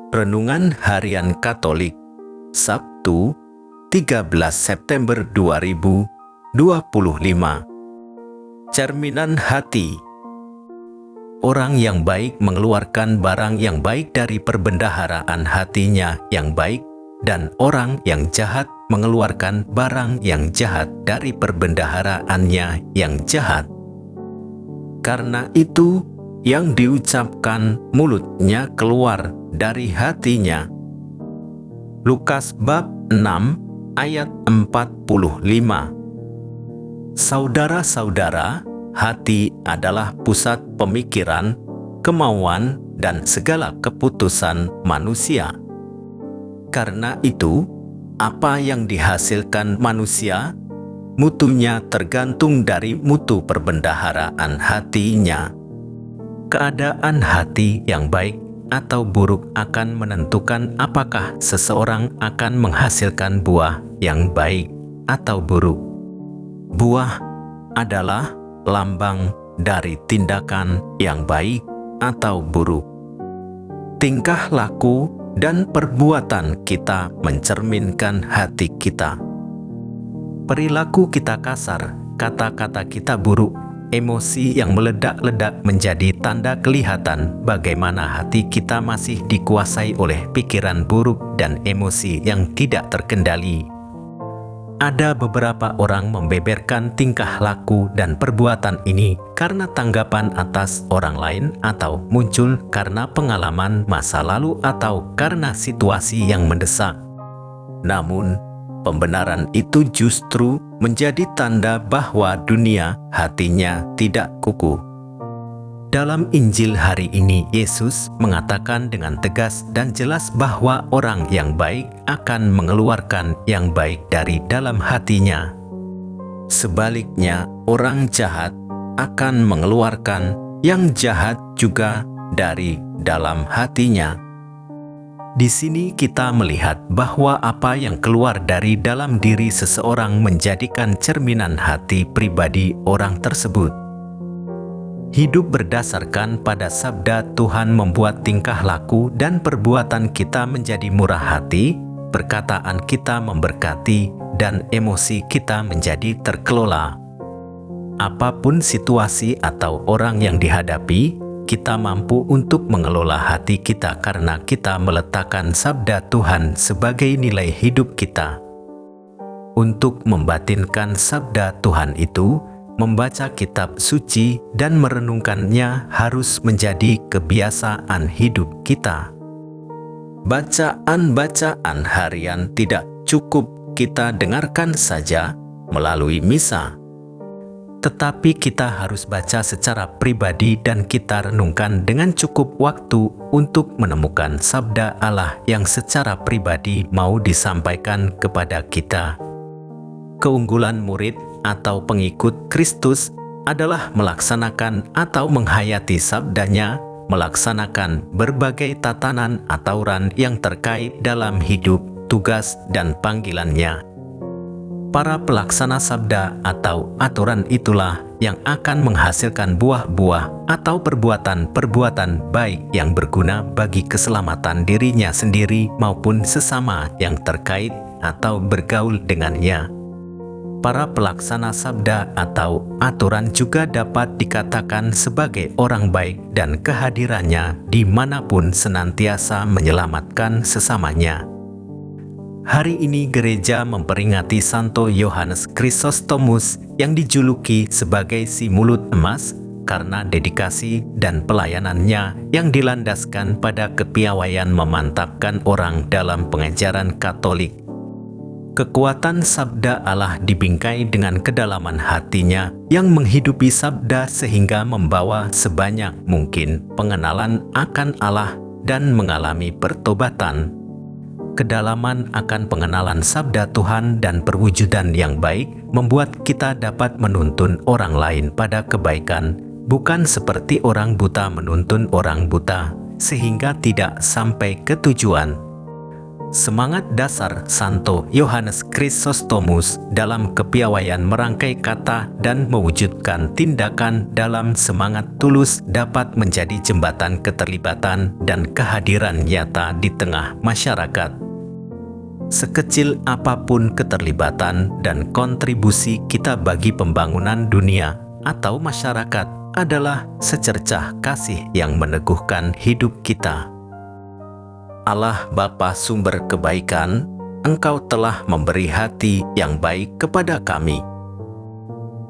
Renungan Harian Katolik, Sabtu, 13 September 2025. Cerminan hati. Orang yang baik mengeluarkan barang yang baik dari perbendaharaan hatinya yang baik, dan orang yang jahat mengeluarkan barang yang jahat dari perbendaharaannya yang jahat. Karena itu, yang diucapkan mulutnya keluar dari hatinya. Lukas bab 6 ayat 45. Saudara-saudara, hati adalah pusat pemikiran, kemauan, dan segala keputusan manusia. Karena itu, apa yang dihasilkan manusia, mutunya tergantung dari mutu perbendaharaan hatinya. Keadaan hati yang baik atau buruk akan menentukan apakah seseorang akan menghasilkan buah yang baik atau buruk. Buah adalah lambang dari tindakan yang baik atau buruk. Tingkah laku dan perbuatan kita mencerminkan hati kita. Perilaku kita kasar, kata-kata kita buruk, emosi yang meledak-ledak menjadi tanda kelihatan bagaimana hati kita masih dikuasai oleh pikiran buruk dan emosi yang tidak terkendali. Ada beberapa orang membeberkan tingkah laku dan perbuatan ini karena tanggapan atas orang lain atau muncul karena pengalaman masa lalu atau karena situasi yang mendesak. Namun, pembenaran itu justru menjadi tanda bahwa dunia hatinya tidak kukuh. Dalam Injil hari ini, Yesus mengatakan dengan tegas dan jelas bahwa orang yang baik akan mengeluarkan yang baik dari dalam hatinya. Sebaliknya, orang jahat akan mengeluarkan yang jahat juga dari dalam hatinya. Di sini kita melihat bahwa apa yang keluar dari dalam diri seseorang menjadikan cerminan hati pribadi orang tersebut. Hidup berdasarkan pada sabda Tuhan membuat tingkah laku dan perbuatan kita menjadi murah hati, perkataan kita memberkati, dan emosi kita menjadi terkelola. Apapun situasi atau orang yang dihadapi, kita mampu untuk mengelola hati kita karena kita meletakkan sabda Tuhan sebagai nilai hidup kita. Untuk membatinkan sabda Tuhan itu, membaca kitab suci dan merenungkannya harus menjadi kebiasaan hidup kita. Bacaan-bacaan harian tidak cukup kita dengarkan saja melalui misa, tetapi kita harus baca secara pribadi dan kita renungkan dengan cukup waktu untuk menemukan sabda Allah yang secara pribadi mau disampaikan kepada kita. Keunggulan murid atau pengikut Kristus adalah melaksanakan atau menghayati sabdanya, melaksanakan berbagai tatanan aturan yang terkait dalam hidup, tugas, dan panggilannya. Para pelaksana sabda atau aturan itulah yang akan menghasilkan buah-buah atau perbuatan-perbuatan baik yang berguna bagi keselamatan dirinya sendiri maupun sesama yang terkait atau bergaul dengannya. Para pelaksana sabda atau aturan juga dapat dikatakan sebagai orang baik dan kehadirannya dimanapun senantiasa menyelamatkan sesamanya. Hari ini gereja memperingati Santo Yohanes Chrysostomus yang dijuluki sebagai si mulut emas karena dedikasi dan pelayanannya yang dilandaskan pada kepiawaian memantapkan orang dalam pengajaran Katolik. Kekuatan sabda Allah dibingkai dengan kedalaman hatinya yang menghidupi sabda sehingga membawa sebanyak mungkin pengenalan akan Allah dan mengalami pertobatan. Kedalaman akan pengenalan sabda Tuhan dan perwujudan yang baik membuat kita dapat menuntun orang lain pada kebaikan, bukan seperti orang buta menuntun orang buta, sehingga tidak sampai ke tujuan. Semangat dasar Santo Yohanes Chrysostomus dalam kepiawaian merangkai kata dan mewujudkan tindakan dalam semangat tulus dapat menjadi jembatan keterlibatan dan kehadiran nyata di tengah masyarakat. Sekecil apapun keterlibatan dan kontribusi kita bagi pembangunan dunia atau masyarakat adalah secercah kasih yang meneguhkan hidup kita. Allah Bapa sumber kebaikan, Engkau telah memberi hati yang baik kepada kami.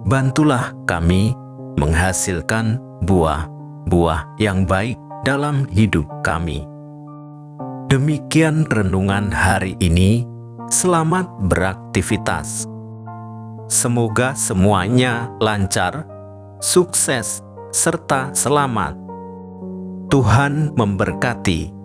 Bantulah kami menghasilkan buah-buah yang baik dalam hidup kami. Demikian renungan hari ini. Selamat beraktivitas. Semoga semuanya lancar, sukses, serta selamat. Tuhan memberkati.